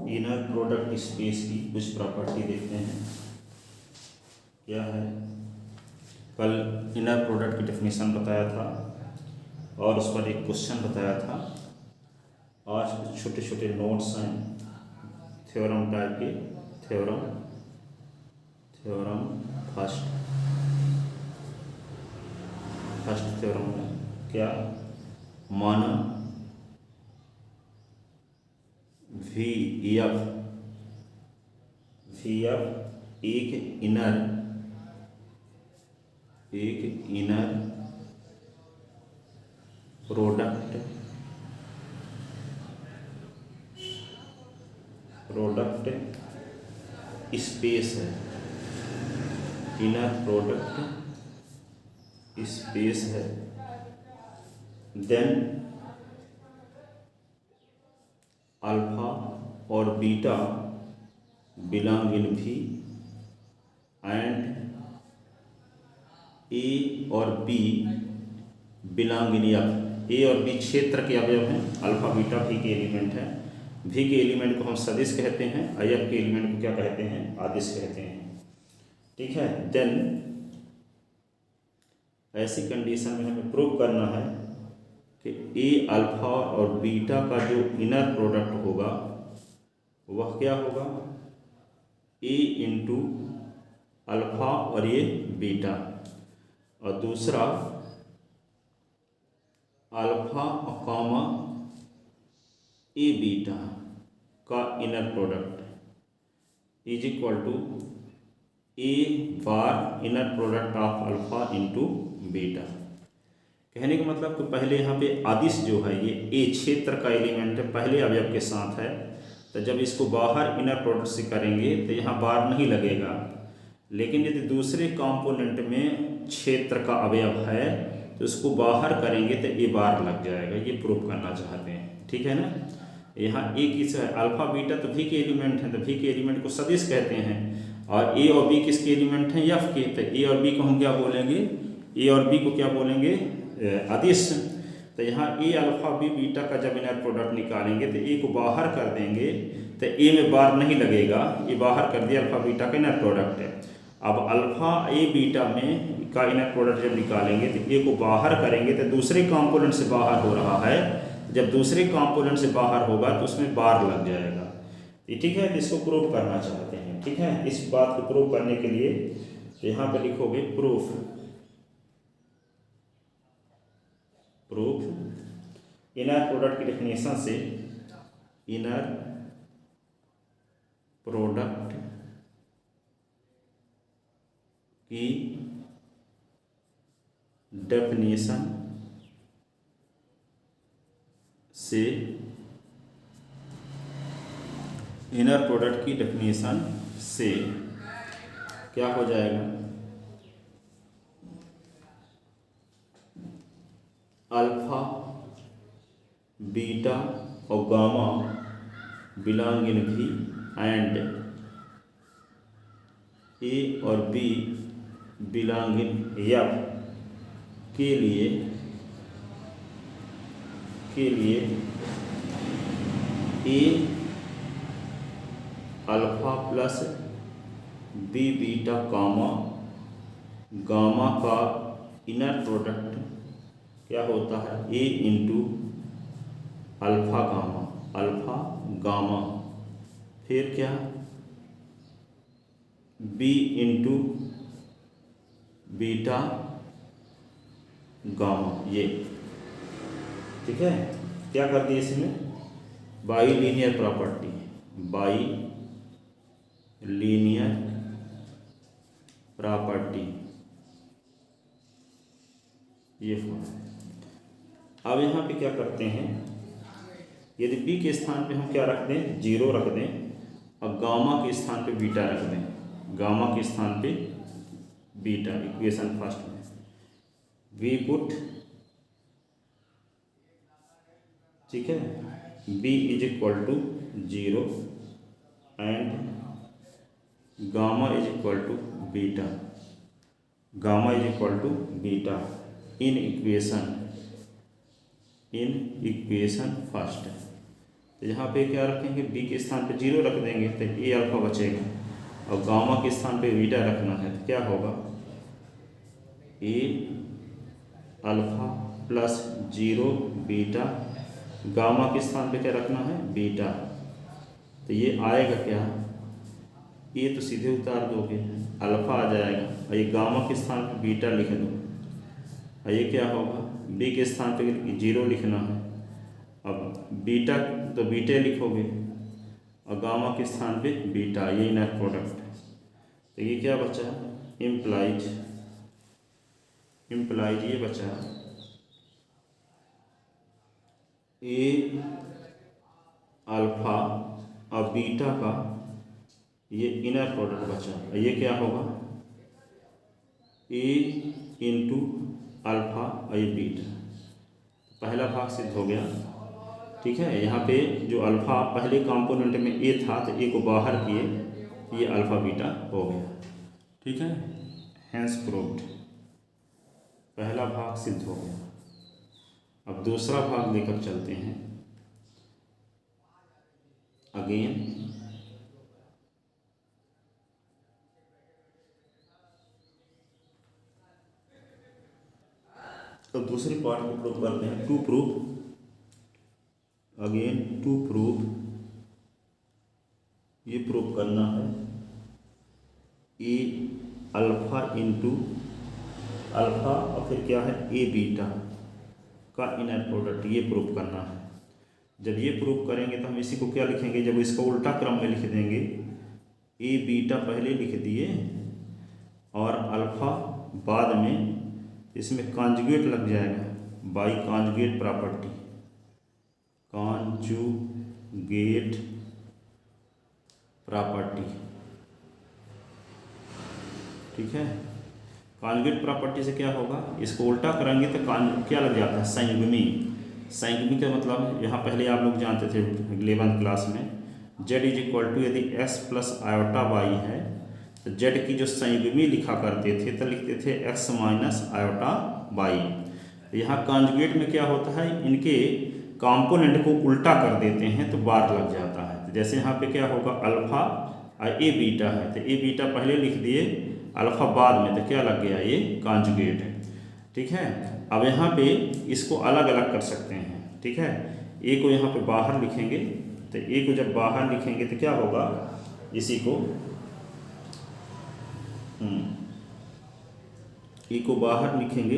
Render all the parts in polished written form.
Inner product space की कुछ property देखते हैं क्या है। कल इनर प्रोडक्ट की डेफिनेशन बताया था और उस पर एक क्वेश्चन बताया था। आज कुछ छोटे छोटे नोट्स हैं थ्योरम टाइप के। थ्योरम फर्स्ट थ्योरम है क्या, माना वी एफ एक इनर प्रोडक्ट स्पेस है, इनर प्रोडक्ट स्पेस है। देन अल्फा और बीटा बिलोंग इन भी एंड ए और बी बिलोंग इन एफ। ए और बी क्षेत्र के अवयव हैं, अल्फा बीटा भी के एलिमेंट हैं। भी के एलिमेंट को हम सदिश कहते हैं, एफ के एलिमेंट को क्या कहते हैं, आदिश कहते हैं। ठीक है। देन ऐसी कंडीशन में हमें प्रूव करना है कि ए अल्फा और बीटा का जो इनर प्रोडक्ट होगा वह क्या होगा, ए इंटू अल्फा और ये बीटा, और दूसरा अल्फा और कॉमा ए बीटा का inner product is equal to A bar inner product of alpha into beta. कहने का मतलब कि पहले यहाँ पे आदिश जो है ये ए क्षेत्र का एलिमेंट है, पहले अवयव के साथ है, तो जब इसको बाहर इनर प्रोडक्ट से करेंगे तो यहाँ बार नहीं लगेगा। लेकिन यदि दूसरे कंपोनेंट में क्षेत्र का अवयव है तो उसको बाहर करेंगे तो ए बार लग जाएगा। ये प्रूव करना चाहते हैं, ठीक है ना। यहाँ ए किस है, अल्फा बीटा तो भी के एलिमेंट हैं, तो भी के एलिमेंट को सदिश कहते हैं, और ए और बी किसके एलिमेंट हैं, एफ के। तो ए और बी को हम क्या बोलेंगे, ए और बी को क्या बोलेंगे, अदिश। तो यहाँ ए अल्फा बी बीटा का जब इनर प्रोडक्ट निकालेंगे तो ए को बाहर कर देंगे तो ए में बार नहीं लगेगा, ये बाहर कर दिया, अल्फा बीटा का इनर प्रोडक्ट है। अब अल्फा ए बीटा में का इनर प्रोडक्ट जब निकालेंगे तो ए को बाहर करेंगे तो दूसरे कंपोनेंट से बाहर हो रहा है, जब दूसरे कंपोनेंट से बाहर होगा तो उसमें बार लग जाएगा। ठीक है, इसको प्रूव करना चाहते हैं। ठीक है, इस बात को प्रूव करने के लिए यहाँ पे लिखोगे प्रूफ इनर प्रोडक्ट की डेफिनेशन से, इनर प्रोडक्ट की डेफिनेशन से, इनर प्रोडक्ट की डेफिनेशन से क्या हो जाएगा, अल्फा बीटा और गामा बिलोंग इन भी एंड ए और बी बिलोंग इन एफ के लिए A alpha plus B beta gamma का इनर प्रोडक्ट क्या होता है, ए इंटू अल्फा गामा, फिर क्या बी इंटू बीटा गामा। ये ठीक है, क्या कर दिए इसमें, by linear property, by linear property ये फॉर्म। अब यहाँ पे क्या करते हैं, यदि बी के स्थान पे हम क्या रख दें, 0 रख दें, और गामा के स्थान पे बीटा रख दें, गामा के स्थान पे बीटा, इक्वेशन फर्स्ट में वी पुट, ठीक है, B is equal to 0 and gamma is equal to beta, in equation first. तो यहाँ पे क्या रखेंगे, बी के स्थान पे 0 रख देंगे तो ए अल्फा बचेगा, और गामा के स्थान पे बीटा रखना है तो क्या होगा, ए अल्फा प्लस 0 बीटा, गामा के स्थान पे क्या रखना है, बीटा। तो ये आएगा क्या, ये तो सीधे उतार दोगे, अल्फा आ जाएगा, और ये गामा के स्थान पे बीटा लिख दो, और ये क्या होगा, बी के स्थान पे 0 लिखना है, अब बीटा तो बीटे लिखोगे, और गामा के स्थान पे बीटा, ये इनर प्रोडक्ट। तो ये क्या बचा, इम्प्लाइज ये बचा ए अल्फा और बीटा का ये इनर प्रोडक्ट बचा, ये क्या होगा, ए इंटू अल्फा और ये बीटा। पहला भाग सिद्ध हो गया, ठीक है। यहाँ पे जो अल्फा पहले कंपोनेंट में ए था तो ए को बाहर किए, ये अल्फा बीटा हो गया, ठीक है। हेंस प्रूव्ड, पहला भाग सिद्ध हो गया। अब दूसरा भाग लेकर चलते हैं। अगेन तो दूसरी पार्ट को प्रूव करते हैं, to prove, again to prove, ये प्रूव करना है ए अल्फा इंटू अल्फा और फिर क्या है ए बीटा का इनर प्रोडक्ट, ये प्रूव करना है। जब ये प्रूव करेंगे तो हम इसी को क्या लिखेंगे, जब इसको उल्टा क्रम में लिख देंगे, ए बीटा पहले लिख दिए और अल्फा बाद में, इसमें कॉन्जुगेट लग जाएगा by conjugate property, conjugate property, ठीक है। कॉन्जुगेट प्रॉपर्टी से क्या होगा, इसको उल्टा करेंगे तो क्या लग जाता है, संयुग्मी। संयुग्मी का मतलब यहाँ पहले आप लोग जानते थे 11th क्लास में, z इज इक्वल टू यदि x प्लस आयोटा वाई है तो z की जो संयुग्मी लिखा करते थे तो लिखते थे x माइनस आयोटा वाई। तो यहाँ कॉन्जुगेट में क्या होता है, इनके कंपोनेंट को उल्टा कर देते हैं तो बार लग जाता है। तो जैसे यहाँ पे क्या होगा, अल्फा और ए बीटा है तो ए बीटा पहले लिख दिए, अल्फा बाद में, तो क्या लग गया, ये कॉन्जुगेट है, ठीक है। अब यहाँ पे इसको अलग अलग कर सकते हैं, ठीक है। ए को यहाँ पे बाहर लिखेंगे, तो ए को जब बाहर लिखेंगे तो क्या होगा, इसी को ए को बाहर लिखेंगे,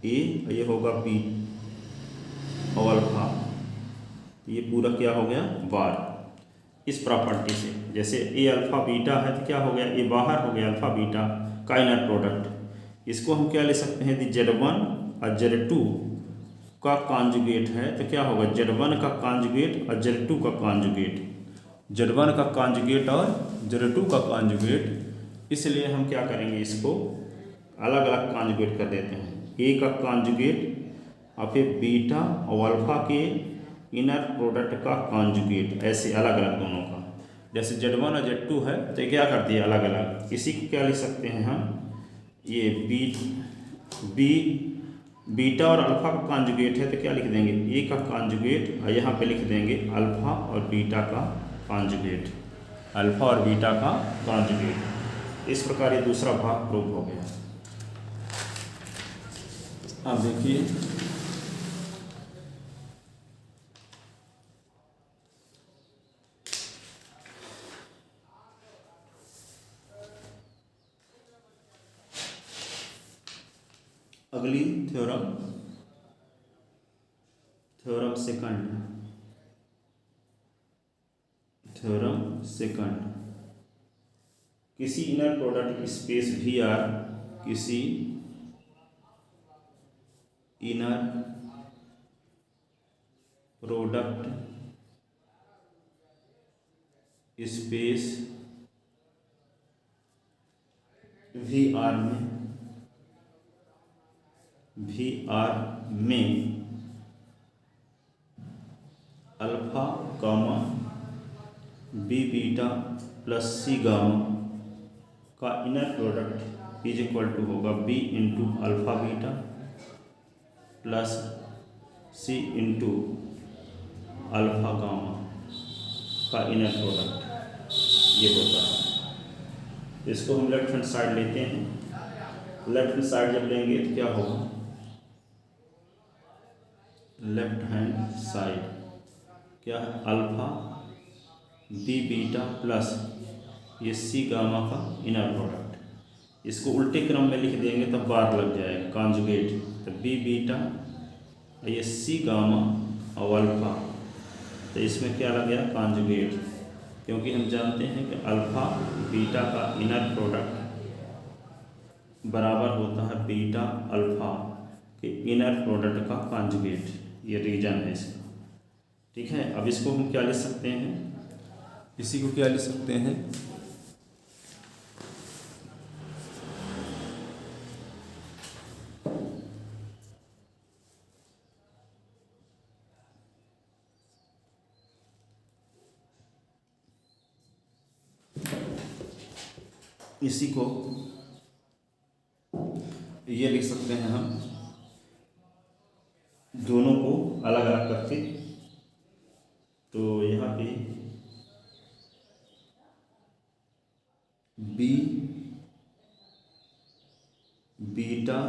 ए ये होगा बी और अल्फा, ये पूरा क्या हो गया, बार। इस प्रॉपर्टी से जैसे ए अल्फा बीटा है तो क्या हो गया, ए बाहर हो गया अल्फा बीटा का इनर प्रोडक्ट। इसको हम क्या ले सकते हैं, यदि Z1 और Z2 का कॉन्जुगेट है तो क्या होगा, Z1 का कॉन्जुगेट और Z2 का कॉन्जुगेट, Z1 का कॉन्जुगेट और Z2 का कॉन्जुगेट। इसलिए हम क्या करेंगे, इसको अलग अलग कॉन्जुगेट कर देते हैं, ए का कॉन्जुगेट और फिर बीटा और अल्फा के इनर प्रोडक्ट का कॉन्जुगेट, ऐसे अलग अलग दोनों का। जैसे Z1 और Z2 है तो क्या कर दिया अलग अलग। इसी को क्या लिख सकते हैं हम, ये बीटा और अल्फा का कॉन्जुगेट है तो क्या लिख देंगे, ए का कॉन्जुगेट और यहाँ पे लिख देंगे अल्फा और बीटा का कॉन्जुगेट, अल्फा और बीटा का कॉन्जुगेट। इस प्रकार ये दूसरा भाग प्रूव हो गया। अब देखिए अगली थ्योरम, थ्योरम सेकंड। किसी इनर प्रोडक्ट स्पेस VR, किसी इनर प्रोडक्ट स्पेस VR में alpha gamma B beta plus C gamma का inner product is equal to होगा B into alpha beta plus C into alpha gamma का inner product ये होता है। इसको हम लेफ्ट हैंड साइड लेते हैं। लेफ्ट हैंड साइड जब लेंगे तो क्या होगा, लेफ्ट हैंड साइड क्या है, अल्फा बी बीटा प्लस ये सी गामा का इनर प्रोडक्ट। इसको उल्टे क्रम में लिख देंगे तब बार लग जाएगा, कॉन्जुगेट। तो बी बीटा ये सी गामा और अल्फा, तो इसमें क्या लग गया, कॉन्जुगेट, क्योंकि हम जानते हैं कि अल्फा बीटा का इनर प्रोडक्ट बराबर होता है बीटा अल्फा के इनर प्रोडक्ट का कॉन्जुगेट। ये रीजन है इसका, ठीक है। अब इसको हम क्या लिख सकते हैं, इसी को क्या लिख सकते हैं, इसी को ये लिख सकते हैं हम दोनों को अलग अलग करके। तो यहाँ पे बी बीटा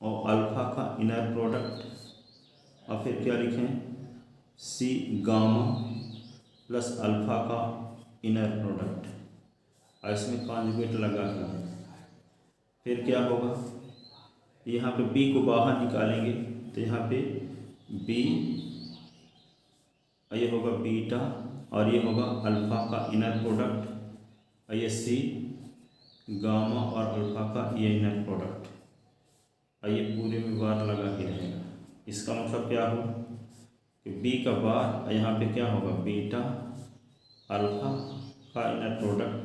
और अल्फा का इनर प्रोडक्ट और फिर क्या लिखें, सी गामा प्लस अल्फा का इनर प्रोडक्ट, और इसमें कॉन्जुगेट लगा है। फिर क्या होगा, यहाँ पे b को बाहर निकालेंगे तो यहाँ पे b ये होगा बीटा और ये होगा अल्फा का इनर प्रोडक्ट, और ये c गामा और अल्फा का ये इनर प्रोडक्ट, और ये पूरे में बार लगा ही रहेगा। इसका मतलब क्या हो कि b का बार और यहाँ पे क्या होगा, बीटा अल्फा का इनर प्रोडक्ट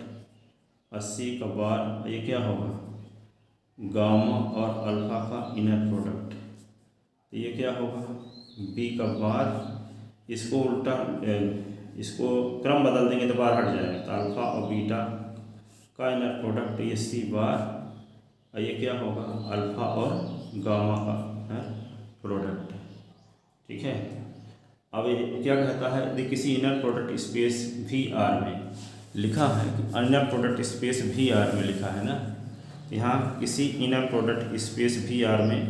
और c का बार ये क्या होगा, गामा और अल्फा का इनर प्रोडक्ट। तो ये क्या होगा, b का बार, इसको उल्टा इसको क्रम बदल देंगे तो बार हट जाएगा। तो अल्फा और बीटा का इनर प्रोडक्ट ये सी बार, और ये क्या होगा, अल्फा और गामा का इनर प्रोडक्ट, ठीक है। अब ये क्या कहता है, यदि किसी inner product space V R में लिखा है कि inner product space V R में लिखा है ना, यहाँ किसी inner product space V R में,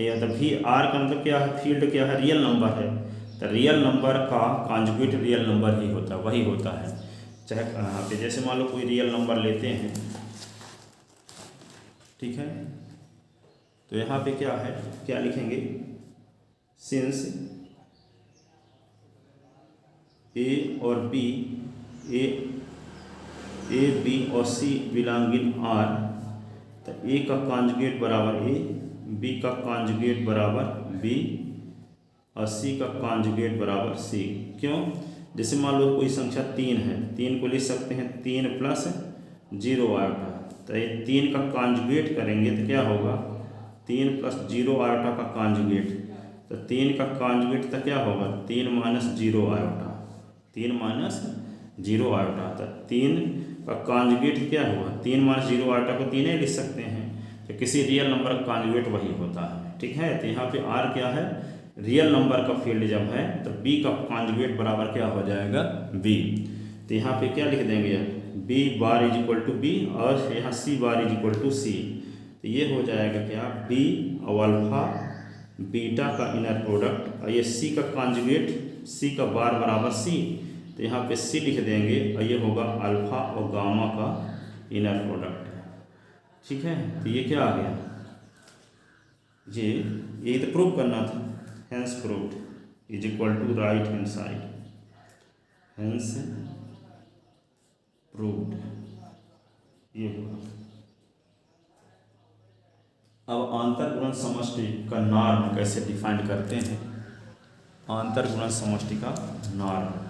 या तो वी आर का मतलब क्या है, फील्ड क्या है, रियल नंबर है। तो रियल नंबर का कॉन्जुगेट रियल नंबर ही होता है, वही होता है। चाहे यहाँ पे जैसे मान लो कोई रियल नंबर लेते हैं, ठीक है, तो यहाँ पे क्या है, क्या लिखेंगे, सिंस ए और बी, ए बी और सी बिलोंग इन आर, तो ए का कॉन्जुगेट बराबर ए, बी का कॉन्जुगेट बराबर बी और सी का कॉन्जुगेट बराबर सी। क्यों, जैसे मान लो कोई संख्या 3 है, 3 को लिख सकते हैं 3 प्लस 0 आयोटा, तो ये 3 का कॉन्जुगेट करेंगे तो क्या होगा, 3 प्लस 0 आयोटा का कॉन्जुगेट, तो 3 का कॉन्जुगेट तो क्या होगा, 3 माइनस 0 आयोटा, 3 माइनस 0 आयोटा। तो 3 का कॉन्जुगेट क्या होगा, 3 माइनस 0 आयोटा को 3 ही लिख सकते हैं। तो किसी रियल नंबर का कॉन्जुगेट वही होता है, ठीक है। तो यहाँ पे आर क्या है, रियल नंबर का फील्ड जब है तो बी का कॉन्जुगेट बराबर क्या हो जाएगा, बी। तो यहाँ पे क्या लिख देंगे, B bar is equal to B और यहाँ C bar is equal to C. तो ये हो जाएगा क्या, बी और अल्फा बीटा का इनर प्रोडक्ट, और ये सी का कॉन्जुगेट, सी का बार बराबर सी, तो यहाँ पे सी लिख देंगे और ये होगा अल्फा और गामा का इनर प्रोडक्ट, ठीक है। तो ये क्या आ गया, ये तो प्रूव करना था, hence proved is equal to right hand side, hence proved, ये हुआ। अब आंतर गुणन समष्टि का नॉर्म कैसे डिफाइन करते हैं, आंतर गुणन समष्टि का नॉर्म,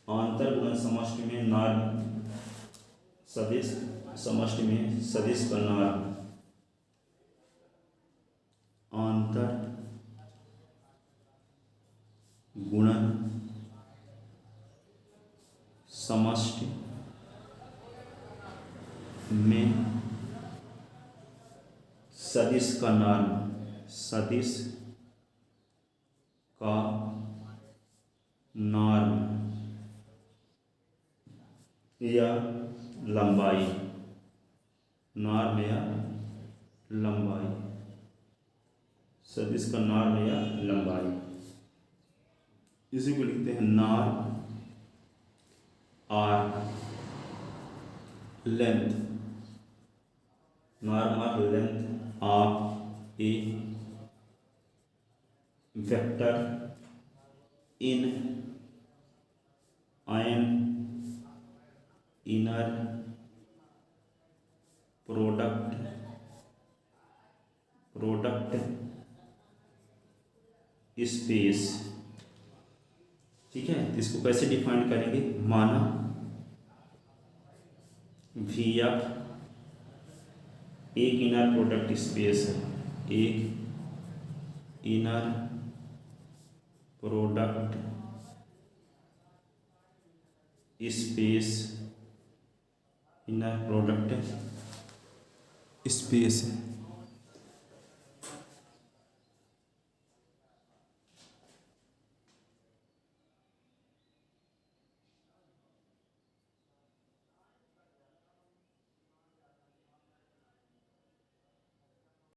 आंतर गुणन समष्टि में नॉर्म, सदिश समष्टि में सदिश का नॉर्म, आंतर गुणन समष्टि में सदिश का नॉर्म, सदिश का नॉर्म या लंबाई, नॉर्म या लंबाई, सदिश का नॉर्म या लंबाई, इसी को लिखते हैं norm or length, norm or length of a vector in an inner product space. ठीक है, तो इसको कैसे डिफाइन करेंगे, माना वी एफ एक इनर प्रोडक्ट स्पेस है, एक inner product space, inner product space है।